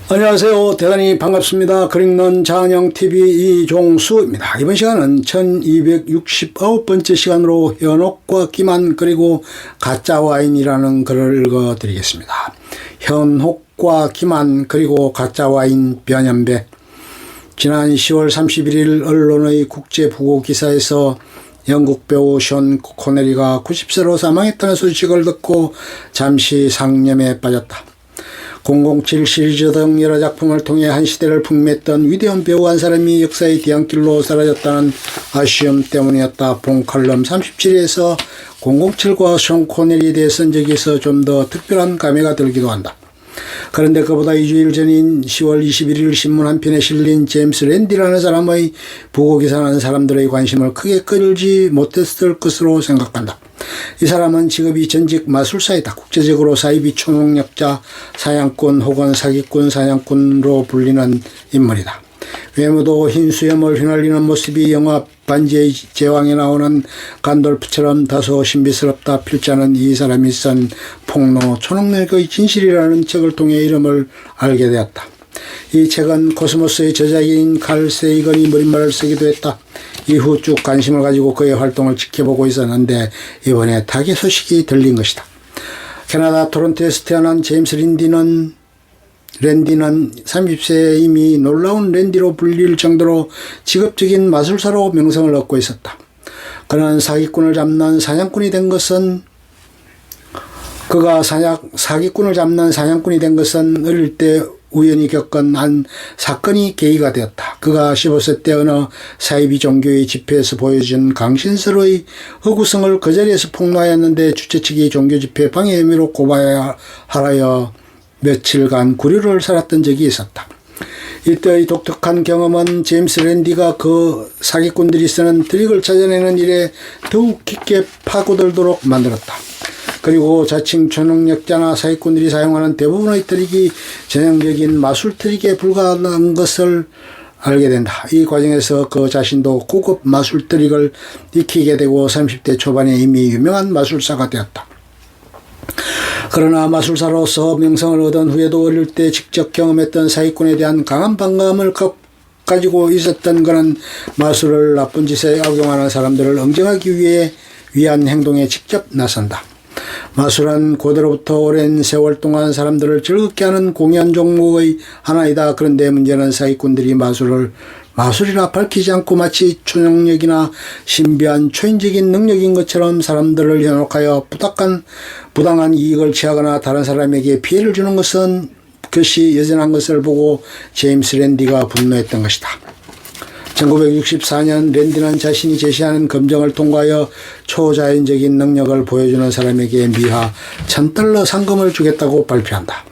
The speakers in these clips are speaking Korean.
안녕하세요. 대단히 반갑습니다. 그릭넌 장영TV 이종수입니다. 이번 시간은 1269번째 시간으로 현혹과 기만 그리고 가짜 와인이라는 글을 읽어드리겠습니다. 현혹과 기만 그리고 가짜 와인 변연배. 지난 10월 31일 언론의 국제부고 기사에서 영국 배우 션 코네리가 90세로 사망했다는 소식을 듣고 잠시 상념에 빠졌다. 007 시리즈 등 여러 작품을 통해 한 시대를 풍미했던 위대한 배우 한 사람이 역사의 뒤안길로 사라졌다는 아쉬움 때문이었다. 본 칼럼 37에서 007과 션 코네리에 대해 쓴 적이 있어 좀 더 특별한 감회가 들기도 한다. 그런데 그보다 2주일 전인 10월 21일 신문 한 편에 실린 제임스 랜디라는 사람의 부고기사는 사람들의 관심을 크게 끌지 못했을 것으로 생각한다. 이 사람은 직업이 전직 마술사이다. 국제적으로 사이비 초능력자, 사냥꾼 혹은 사기꾼, 사냥꾼으로 불리는 인물이다. 외모도 흰 수염을 휘날리는 모습이 영화 반지의 제왕에 나오는 간돌프처럼 다소 신비스럽다. 필자는 이 사람이 쓴 폭로 초능력의 진실이라는 책을 통해 이름을 알게 되었다. 이 책은 코스모스의 저자인 칼 세이건이 머릿말을 쓰기도 했다. 이후 쭉 관심을 가지고 그의 활동을 지켜보고 있었는데 이번에 타계 소식이 들린 것이다. 캐나다 토론토에서 태어난 제임스 랜디는 30세에 이미 놀라운 랜디로 불릴 정도로 직업적인 마술사로 명성을 얻고 있었다. 그는 사기꾼을 잡는 사냥꾼이 된 것은 어릴 때 우연히 겪은 한 사건이 계기가 되었다. 그가 15세 때 어느 사이비 종교의 집회에서 보여준 강신설의 허구성을 그 자리에서 폭로하였는데 주최 측이 종교 집회 방해 혐의로 고발하여 며칠간 구류를 살았던 적이 있었다. 이때의 독특한 경험은 제임스 랜디가 그 사기꾼들이 쓰는 트릭을 찾아내는 일에 더욱 깊게 파고들도록 만들었다. 그리고 자칭 초능력자나 사기꾼들이 사용하는 대부분의 트릭이 전형적인 마술 트릭에 불과한 것을 알게 된다. 이 과정에서 그 자신도 고급 마술 트릭을 익히게 되고 30대 초반에 이미 유명한 마술사가 되었다. 그러나 마술사로서 명성을 얻은 후에도 어릴 때 직접 경험했던 사기꾼에 대한 강한 반감을 가지고 있었던 그는 마술을 나쁜 짓에 악용하는 사람들을 응징하기 위한 행동에 직접 나선다. 마술은 고대로부터 오랜 세월 동안 사람들을 즐겁게 하는 공연 종목의 하나이다. 그런데 문제는 사기꾼들이 마술이라 밝히지 않고 마치 초능력이나 신비한 초인적인 능력인 것처럼 사람들을 현혹하여 부당한 이익을 취하거나 다른 사람에게 피해를 주는 것이 여전한 것을 보고 제임스 랜디가 분노했던 것이다. 1964년 랜디는 자신이 제시하는 검정을 통과하여 초자연적인 능력을 보여주는 사람에게 미하 $1000 상금을 주겠다고 발표한다.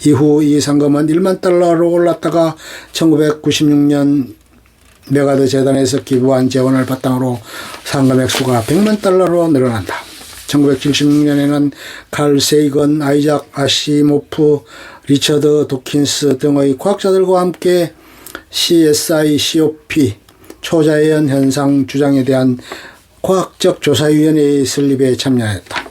이후 이 상금은 $10,000로 올랐다가 1996년 메가드 재단에서 기부한 재원을 바탕으로 상금 액수가 $10,000,000로 늘어난다. 1976년에는 칼 세이건, 아이작 아시모프, 리처드 도킨스 등의 과학자들과 함께 CSICOP 초자연 현상 주장에 대한 과학적 조사위원회의 설립에 참여했다.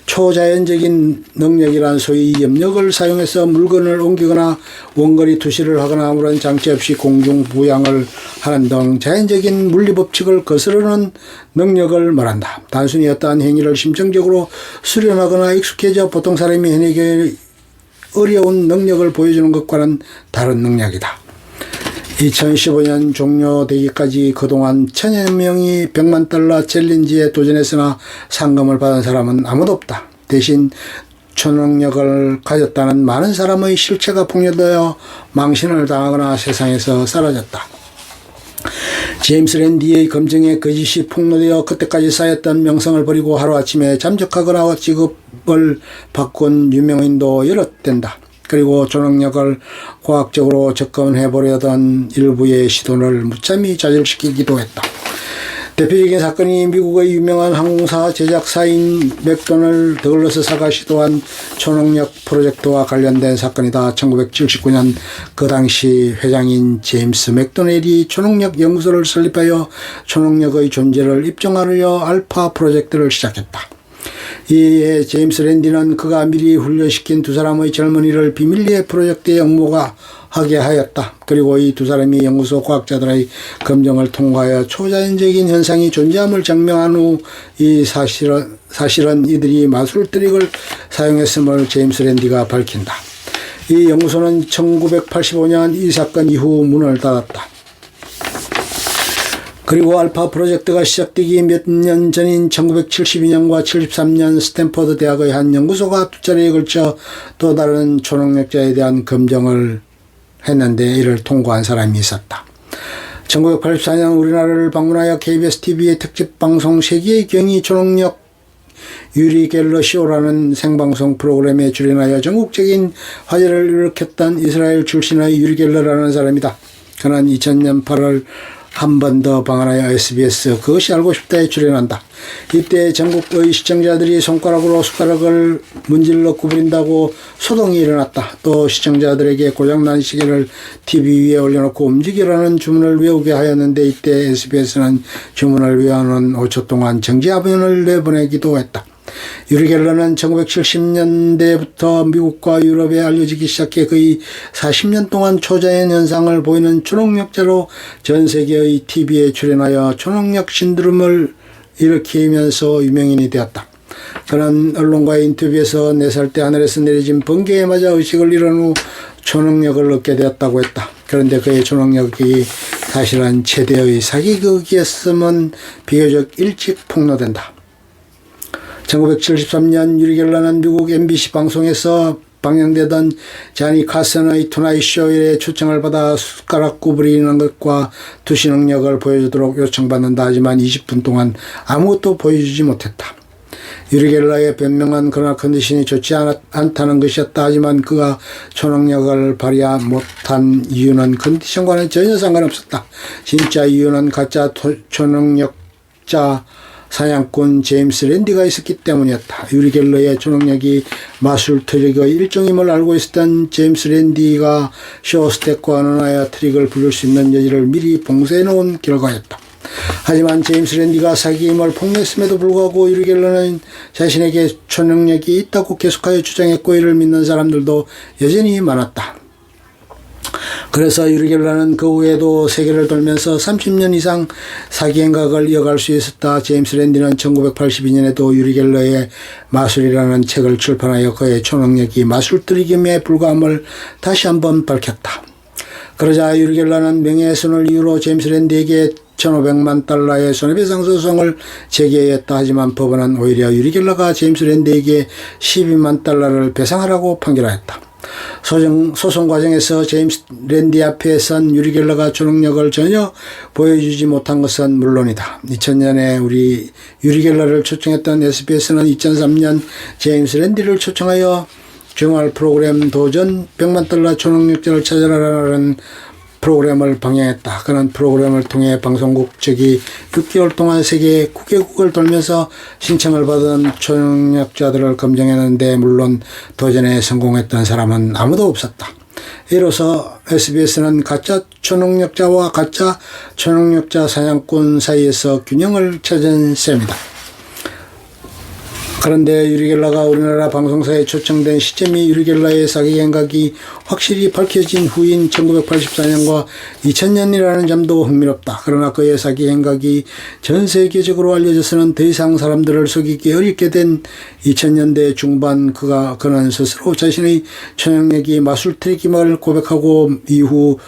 초자연적인 능력이란 소위 염력을 사용해서 물건을 옮기거나 원거리 투시를 하거나 아무런 장치 없이 공중 부양을 하는 등 자연적인 물리법칙을 거스르는 능력을 말한다. 단순히 어떠한 행위를 심층적으로 수련하거나 익숙해져 보통 사람이 해내기 어려운 능력을 보여주는 것과는 다른 능력이다. 2015년 종료되기까지 그동안 1000여 명이 $10,000,000 챌린지에 도전했으나 상금을 받은 사람은 아무도 없다. 대신 초능력을 가졌다는 많은 사람의 실체가 폭로되어 망신을 당하거나 세상에서 사라졌다. 제임스 랜디의 검증에 거짓이 폭로되어 그때까지 쌓였던 명성을 버리고 하루아침에 잠적하거나 직업을 바꾼 유명인도 여럿 된다. 그리고 초능력을 과학적으로 접근해보려던 일부의 시도를 무참히 좌절시키기도 했다. 대표적인 사건이 미국의 유명한 항공사 제작사인 맥도널드 더글러스사가 시도한 초능력 프로젝트와 관련된 사건이다. 1979년 그 당시 회장인 제임스 맥도널이 초능력 연구소를 설립하여 초능력의 존재를 입증하려 알파 프로젝트를 시작했다. 이에 제임스 랜디는 그가 미리 훈련시킨 두 사람의 젊은이를 비밀리에 프로젝트에 응모가 하게 하였다. 그리고 이 두 사람이 연구소 과학자들의 검증을 통과하여 초자연적인 현상이 존재함을 증명한 후 이 사실은 이들이 마술 트릭을 사용했음을 제임스 랜디가 밝힌다. 이 연구소는 1985년 이 사건 이후 문을 닫았다. 그리고 알파 프로젝트가 시작되기 몇 년 전인 1972년과 73년 스탠퍼드 대학의 한 연구소가 두 차례에 걸쳐 또 다른 초능력자에 대한 검증을 했는데 이를 통과한 사람이 있었다. 1984년 우리나라를 방문하여 KBS TV의 특집 방송 세계의 경이 초능력 유리 갤러 쇼라는 생방송 프로그램에 출연하여 전국적인 화제를 일으켰던 이스라엘 출신의 유리 갤러라는 사람이다. 그는 2000년 8월 한 번 더 방한하여 SBS 그것이 알고 싶다에 출연한다. 이때 전국의 시청자들이 손가락으로 숟가락을 문질러 구부린다고 소동이 일어났다. 또 시청자들에게 고장난 시계를 TV 위에 올려놓고 움직이라는 주문을 외우게 하였는데 이때 SBS는 주문을 외우는 5초 동안 정지화면을 내보내기도 했다. 유리 갤러는 1970년대부터 미국과 유럽에 알려지기 시작해 거의 40년 동안 초자연 현상을 보이는 초능력자로 전 세계의 TV에 출연하여 초능력 신드롬을 일으키면서 유명인이 되었다. 그는 언론과의 인터뷰에서 4살 때 하늘에서 내려진 번개에 맞아 의식을 잃은 후 초능력을 얻게 되었다고 했다. 그런데 그의 초능력이 사실은 최대의 사기극이었음은 비교적 일찍 폭로된다. 1973년 유리 갤러는 미국 MBC 방송에서 방영되던 자니 카슨의 투나잇 쇼에 초청을 받아 숟가락 구부리는 것과 투시 능력을 보여주도록 요청받는다 하지만 20분 동안 아무것도 보여주지 못했다. 유리 갤러의 변명은 그러나 컨디션이 좋지 않다는 것이었다. 하지만 그가 초능력을 발휘 못한 이유는 컨디션과는 전혀 상관없었다. 진짜 이유는 가짜 초능력자 사냥꾼 제임스 랜디가 있었기 때문이었다. 유리 갤러의 초능력이 마술 트릭의 일종임을 알고 있었던 제임스 랜디가 쇼 스텝과 언어하여 트릭을 부를 수 있는 여지를 미리 봉쇄해 놓은 결과였다. 하지만 제임스 랜디가 사기임을 폭로했음에도 불구하고 유리 갤러는 자신에게 초능력이 있다고 계속하여 주장했고 이를 믿는 사람들도 여전히 많았다. 그래서 유리 갤러는 그 후에도 세계를 돌면서 30년 이상 사기 행각을 이어갈 수 있었다. 제임스 랜디는 1982년에도 유리 갤러의 마술이라는 책을 출판하여 그의 초능력이 마술 트릭임에 불과함을 다시 한번 밝혔다. 그러자 유리 갤러는 명예훼손을 이유로 제임스 랜디에게 1,500만 달러의 손해배상 소송을 제기했다. 하지만 법원은 오히려 유리 갤러가 제임스 랜디에게 12만 달러를 배상하라고 판결하였다. 소송 과정에서 제임스 랜디 앞에 선 유리 갤러가 초능력을 전혀 보여주지 못한 것은 물론이다. 2000년에 우리 유리 갤러를 초청했던 SBS는 2003년 제임스 랜디를 초청하여 주말 프로그램 도전 100만 달러 초능력자를 찾아라라는 프로그램을 방영했다. 그는 프로그램을 통해 방송국 측이 6개월 동안 세계 9개국을 돌면서 신청을 받은 초능력자들을 검증했는데 물론 도전에 성공했던 사람은 아무도 없었다. 이로써 SBS는 가짜 초능력자와 가짜 초능력자 사냥꾼 사이에서 균형을 찾은 셈이다. 그런데 유리 갤러가 우리나라 방송사에 초청된 시점이 유리 갤러의 사기 행각이 확실히 밝혀진 후인 1984년과 2000년이라는 점도 흥미롭다. 그러나 그의 사기 행각이 전 세계적으로 알려져서는 더 이상 사람들을 속이기 어렵게 된 2000년대 중반 그는 스스로 자신의 초능력이 마술 트릭임을 고백하고 이후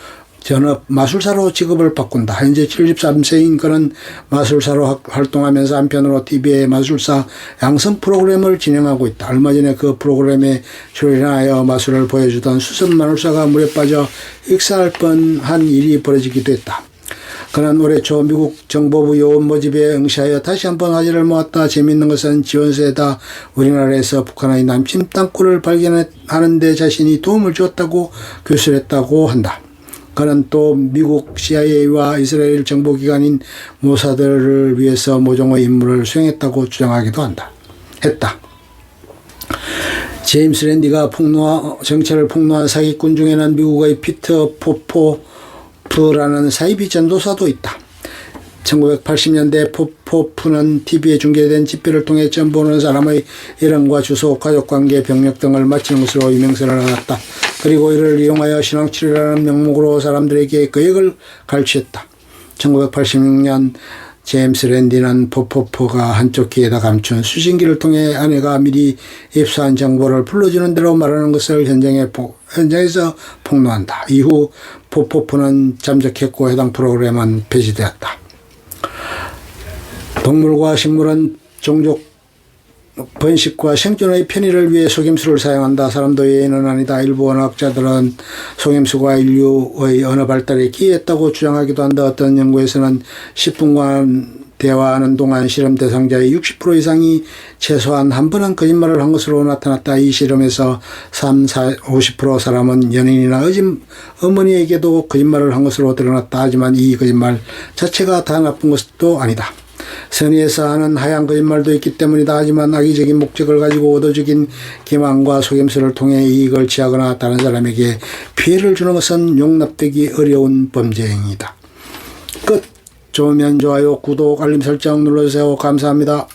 전업 마술사로 직업을 바꾼다. 현재 73세인 그는 마술사로 활동하면서 한편으로 TV의 마술사 양성 프로그램을 진행하고 있다. 얼마 전에 그 프로그램에 출연하여 마술을 보여주던 수석 마술사가 물에 빠져 익사할 뻔한 일이 벌어지기도 했다. 그는 올해 초 미국 정보부 요원 모집에 응시하여 다시 한번 화제를 모았다. 재미있는 것은 지원서에다 우리나라에서 북한의 남침 땅굴을 발견하는 데 자신이 도움을 주었다고 교수했다고 한다. 그는 또 미국 CIA와 이스라엘 정보기관인 모사드를 위해서 모종의 임무를 수행했다고 주장하기도 했다. 제임스 랜디가 정체를 폭로한 사기꾼 중에는 미국의 피터 포포프라는 사이비 전도사도 있다. 1980년대 포포프는 TV에 중계된 집회를 통해 처음 보는 사람의 이름과 주소, 가족관계, 병력 등을 맞히는 것으로 유명세를 얻었다. 그리고 이를 이용하여 신앙치료라는 명목으로 사람들에게 거액을 갈취했다. 1986년 제임스 랜디는 포포프가 한쪽 귀에다 감춘 수신기를 통해 아내가 미리 입수한 정보를 불러주는 대로 말하는 것을 현장에서 폭로한다. 이후 포포프는 잠적했고 해당 프로그램은 폐지되었다. 동물과 식물은 종족 번식과 생존의 편의를 위해 속임수를 사용한다. 사람도 예외는 아니다. 일부 언어학자들은 속임수가 인류의 언어 발달에 기여했다고 주장하기도 한다. 어떤 연구에서는 10분간 대화하는 동안 실험 대상자의 60% 이상이 최소한 한 번은 거짓말을 한 것으로 나타났다. 이 실험에서 50% 사람은 연인이나 어머니에게도 거짓말을 한 것으로 드러났다. 하지만 이 거짓말 자체가 다 나쁜 것도 아니다. 선의에서 하는 하얀 거짓말도 있기 때문이다. 하지만 악의적인 목적을 가지고 의도적인 기만과 속임수를 통해 이익을 취하거나 다른 사람에게 피해를 주는 것은 용납되기 어려운 범죄 행위다. 끝. 좋으면 좋아요, 구독, 알림 설정 눌러주세요. 감사합니다.